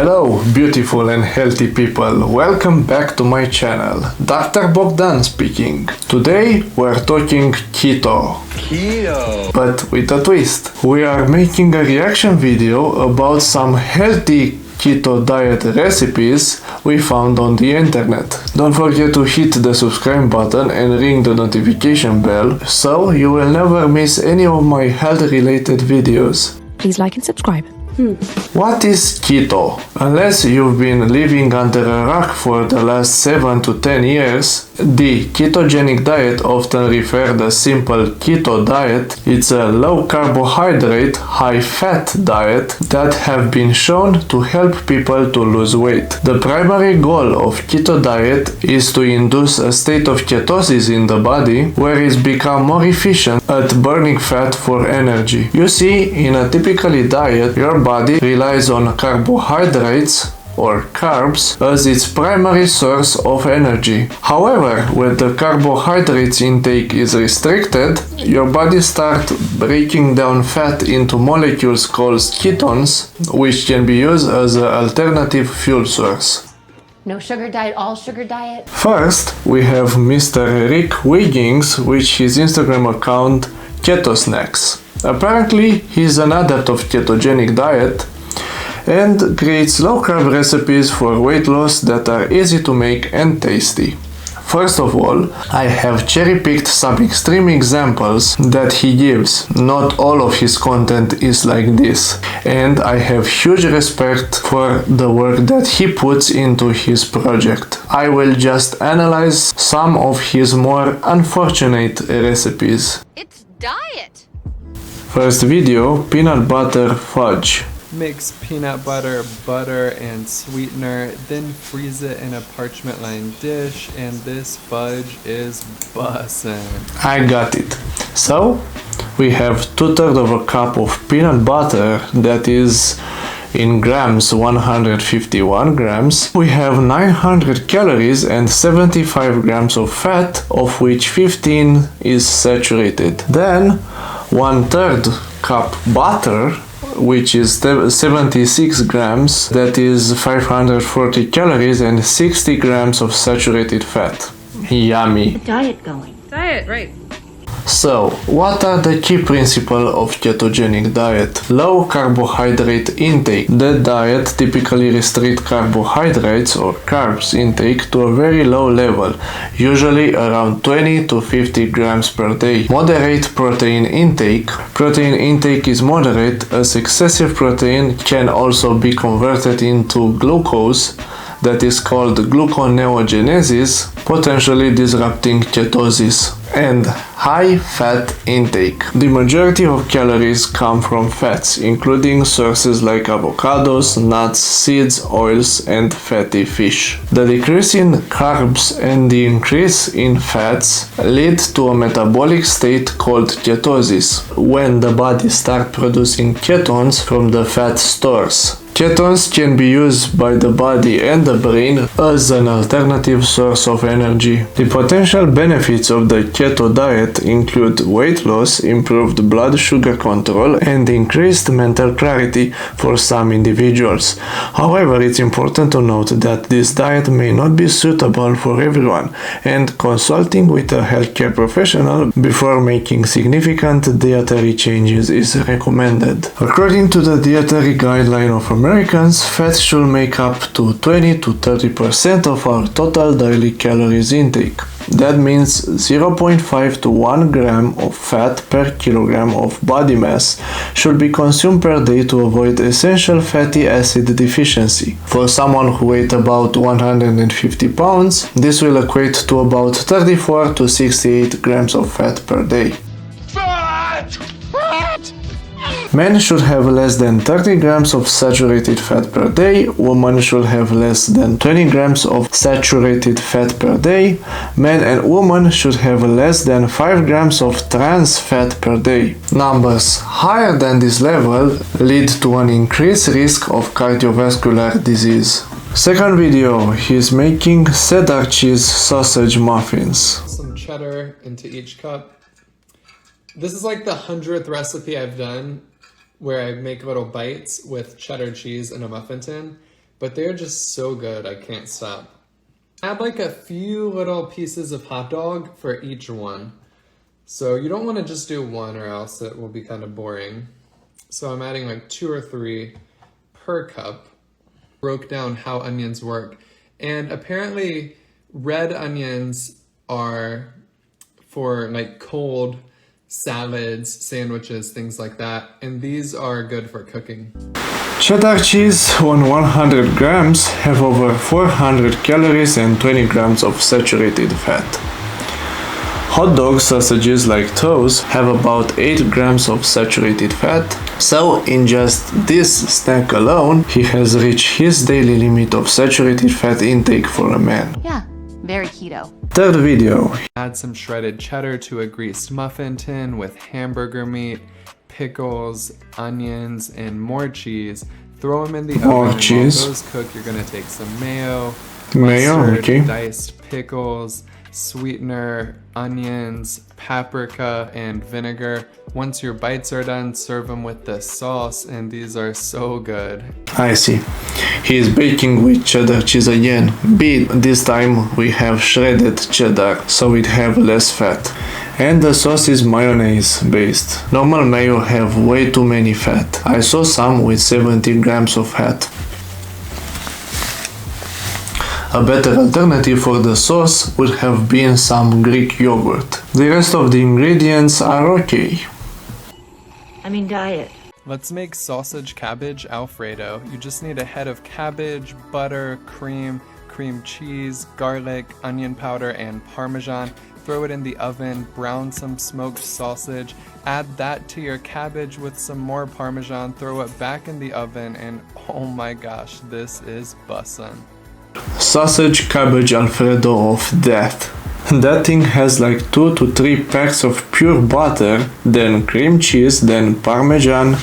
Hello, beautiful and healthy people. Welcome back to my channel. Dr. Bogdan speaking. Today we're talking keto. But with a twist. We are making a reaction video about some healthy keto diet recipes we found on the internet. Don't forget to hit the subscribe button and ring the notification bell so you will never miss any of my health related videos. Please like and subscribe. What is keto? Unless you've been living under a rock for the last 7 to 10 years, the ketogenic diet, often referred as simple keto diet, it's a low carbohydrate, high fat diet that have been shown to help people to lose weight. The primary goal of keto diet is to induce a state of ketosis in the body where it's become more efficient at burning fat for energy. You see, in a typical diet, your body relies on carbohydrates or carbs as its primary source of energy. However, when the carbohydrates intake is restricted, your body starts breaking down fat into molecules called ketones, which can be used as an alternative fuel source. No sugar diet, all sugar diet. First, we have Mr. Rick Wiggins, which his Instagram account Keto Snacks. Apparently, he's an adept of ketogenic diet and creates low-carb recipes for weight loss that are easy to make and tasty. First of all, I have cherry-picked some extreme examples that he gives. Not all of his content is like this, and I have huge respect for the work that he puts into his project. I will just analyze some of his more unfortunate recipes. It's diet. First video, peanut butter fudge. Mix peanut butter, butter, and sweetener, then freeze it in a parchment-lined dish, and this fudge is bussin'. I got it. So, we have 2/3 of a cup of peanut butter, that is in grams 151 grams. We have 900 calories and 75 grams of fat, of which 15 is saturated. Then 1/3 cup butter, which is 76 grams, that is 540 calories and 60 grams of saturated fat. Yummy. Diet going. Diet, right. So, what are the key principles of ketogenic diet? Low carbohydrate intake. The diet typically restricts carbohydrates or carbs intake to a very low level, usually around 20 to 50 grams per day. Moderate protein intake. Protein intake is moderate as excessive protein can also be converted into glucose, that is called gluconeogenesis, potentially disrupting ketosis. And high fat intake. The majority of calories come from fats, including sources like avocados, nuts, seeds, oils, and fatty fish. The decrease in carbs and the increase in fats lead to a metabolic state called ketosis, when the body starts producing ketones from the fat stores. Ketones can be used by the body and the brain as an alternative source of energy. The potential benefits of the keto diet include weight loss, improved blood sugar control, and increased mental clarity for some individuals. However, it's important to note that this diet may not be suitable for everyone, and consulting with a healthcare professional before making significant dietary changes is recommended. According to the dietary guideline of Americans, fat should make up to 20 to 30% of our total daily calories intake. That means 0.5 to 1 gram of fat per kilogram of body mass should be consumed per day to avoid essential fatty acid deficiency. For someone who weighs about 150 pounds, this will equate to about 34 to 68 grams of fat per day. Men should have less than 30 grams of saturated fat per day, women should have less than 20 grams of saturated fat per day, men and women should have less than 5 grams of trans fat per day. Numbers higher than this level lead to an increased risk of cardiovascular disease. Second video, he's making cheddar cheese sausage muffins. Some cheddar into each cup. This is like the 100th recipe I've done where I make little bites with cheddar cheese in a muffin tin. but they're just so good, I can't stop. Add like a few little pieces of hot dog for each one. So you don't want to just do one or else it will be kind of boring. So I'm adding like 2 or 3 per cup. Broke down how onions work. And apparently red onions are for like cold salads, sandwiches, things like that. And these are good for cooking. Cheddar cheese on 100 grams have over 400 calories and 20 grams of saturated fat. Hot dog sausages like those have about 8 grams of saturated fat, so in just this snack alone, he has reached his daily limit of saturated fat intake for a man. Yeah, very keto. Third video. Add some shredded cheddar to a greased muffin tin with hamburger meat, pickles, onions, and more cheese. Throw them in the oven. And cheese. while those cook, you're gonna take some mayo, Mayo, okay. diced pickles, sweetener, onions, paprika, and vinegar. Once your bites are done, serve them with the sauce, and these are so good. I see. He is baking with cheddar cheese again, but this time we have shredded cheddar, so it have less fat. And the sauce is mayonnaise based. Normal mayo have way too many fat. I saw some with 70 grams of fat. A better alternative for the sauce would have been some Greek yogurt. The rest of the ingredients are okay. Diet. Let's make sausage cabbage Alfredo. You just need a head of cabbage, butter, cream cheese, garlic, onion powder, and Parmesan. Throw it in the oven, brown some smoked sausage, add that to your cabbage with some more Parmesan, throw it back in the oven, and oh my gosh, this is bussin'. Sausage cabbage Alfredo of death. That thing has like 2 to 3 packs of pure butter, then cream cheese, then Parmesan,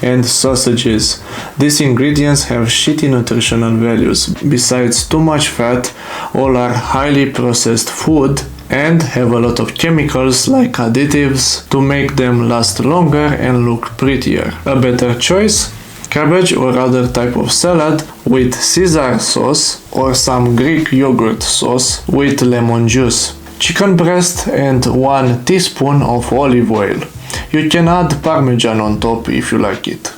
and sausages. These ingredients have shitty nutritional values. Besides too much fat, all are highly processed food and have a lot of chemicals like additives to make them last longer and look prettier. A better choice? Cabbage or other type of salad with Caesar sauce or some Greek yogurt sauce with lemon juice. Chicken breast and 1 teaspoon of olive oil. You can add Parmesan on top if you like it.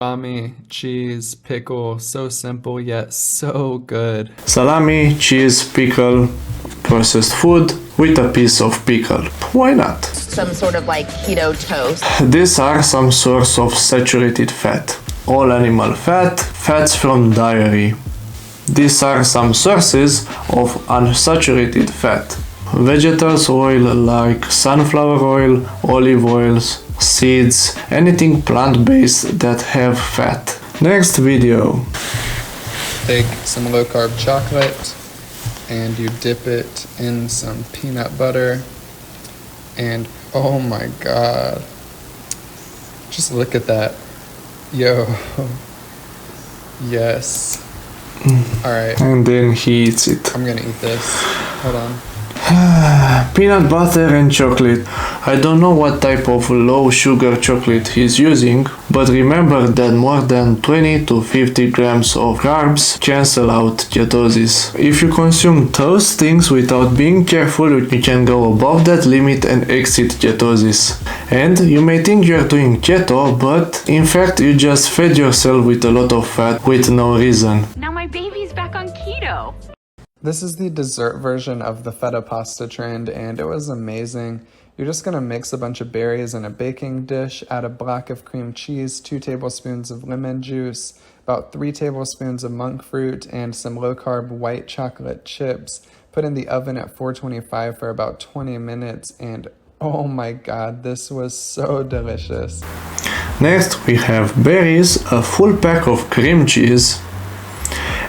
Salami, cheese, pickle, so simple yet so good. Salami, cheese, pickle, processed food with a piece of pickle. Why not? Some sort of like keto toast. These are some source of saturated fat. All animal fat, fats from dairy. These are some sources of unsaturated fat. Vegetable oil like sunflower oil, olive oils, seeds, anything plant-based that have fat. Next video. Take some low-carb chocolate and you dip it in some peanut butter, and oh my god, just look at that. Yo, yes. Alright, And then he eats it. I'm gonna eat this. Hold on. Peanut butter and chocolate. I don't know what type of low sugar chocolate he's using, but remember that more than 20 to 50 grams of carbs cancel out ketosis. If you consume those things without being careful, you can go above that limit and exit ketosis. And you may think you're doing keto, but in fact you just fed yourself with a lot of fat with no reason. Now my baby's back on keto. This is the dessert version of the feta pasta trend, and it was amazing. You're just gonna mix a bunch of berries in a baking dish, add a block of cream cheese, 2 tablespoons of lemon juice, about 3 tablespoons of monk fruit, and some low-carb white chocolate chips. Put in the oven at 425 for about 20 minutes, and oh my god, this was so delicious. Next we have berries, a full pack of cream cheese,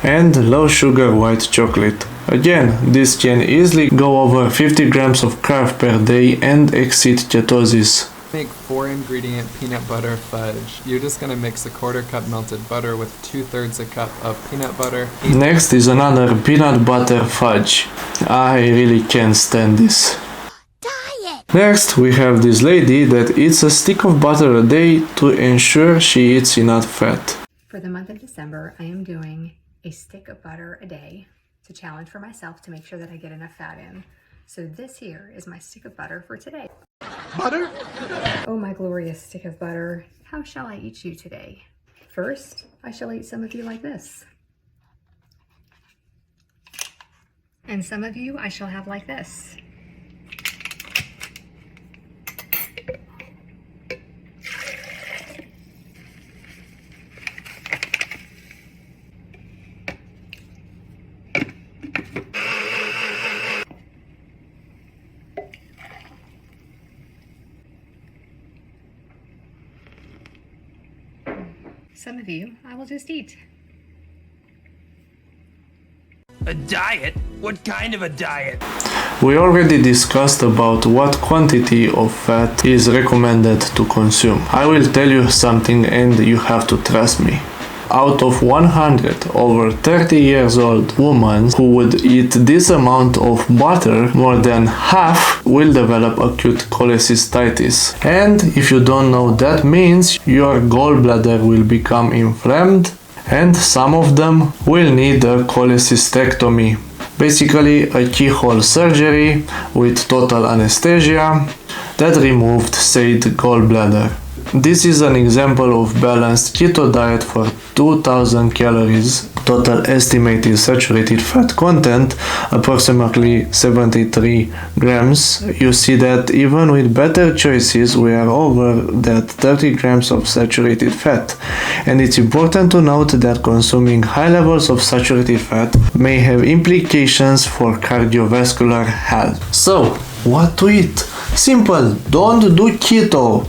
and low sugar white chocolate. Again, this can easily go over 50 grams of carb per day and exceed ketosis. Make 4 ingredient peanut butter fudge. You're just gonna mix a 1/4 cup melted butter with 2/3 a cup of peanut butter. Next is another peanut butter fudge. I really can't stand this. Diet! Next we have this lady that eats a stick of butter a day to ensure she eats enough fat. For the month of December, I am doing a stick of butter a day to challenge for myself to make sure that I get enough fat in. So this here is my stick of butter for today. Butter? Oh, my glorious stick of butter, how shall I eat you today? First, I shall eat some of you like this. And some of you I shall have like this. Some of you I will just eat. A diet? What kind of a diet? We already discussed about what quantity of fat is recommended to consume. I will tell you something and you have to trust me. Out of 100 over 30 years old women who would eat this amount of butter, more than half will develop acute cholecystitis. And if you don't know, that means your gallbladder will become inflamed and some of them will need a cholecystectomy. Basically a keyhole surgery with total anesthesia that removed said gallbladder. This is an example of balanced keto diet for 2000 calories, total estimated saturated fat content approximately 73 grams. You see that even with better choices we are over that 30 grams of saturated fat. And it's important to note that consuming high levels of saturated fat may have implications for cardiovascular health. So, what to eat? Simple, don't do keto.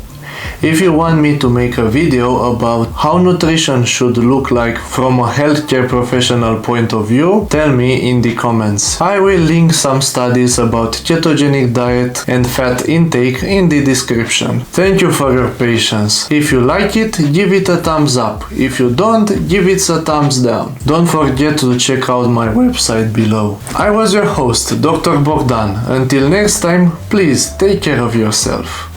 If you want me to make a video about how nutrition should look like from a healthcare professional point of view, tell me in the comments. I will link some studies about ketogenic diet and fat intake in the description. Thank you for your patience. If you like it, give it a thumbs up. If you don't, give it a thumbs down. Don't forget to check out my website below. I was your host, Dr. Bogdan. Until next time, please take care of yourself.